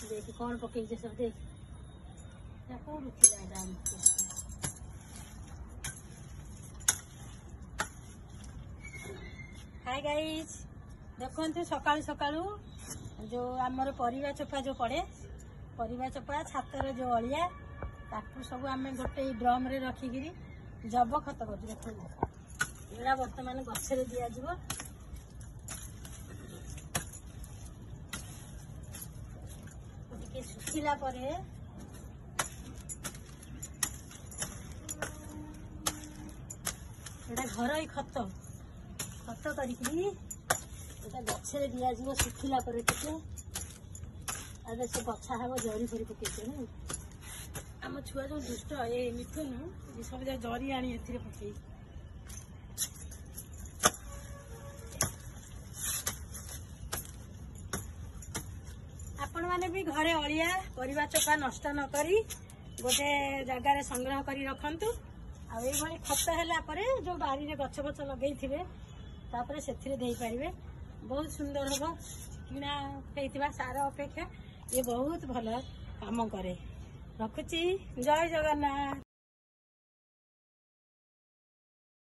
देख कौन पकई सब देख हाय गाइस देखते सकाळु सकाळु जो आमर परिवा चोपा जो पड़े परिवा चोपा छातर जो अलिया ताकू सब आम गोटे ड्रम रे रखिकी जब खत कर देखा बर्तमान गछरे दिज्व टे सुखिला घर खत खत कर गछरे दिज्व सुखिला टे से बछा हम जरी फरी पकई आम छुआ जो दुष्ट ये मिथुन ये सब जरी आनी ए पकई आपण मैंने भी घरे अलिया परिवा चोपा नष्ट न करी गोटे जगार संग्रह कर रखु आई खत है जो बारी रे गछ फच लगे से दे पारे बहुत सुंदर हम किना सार अपेक्षा ये बहुत भल काम करे रखुची जय जगन्नाथ।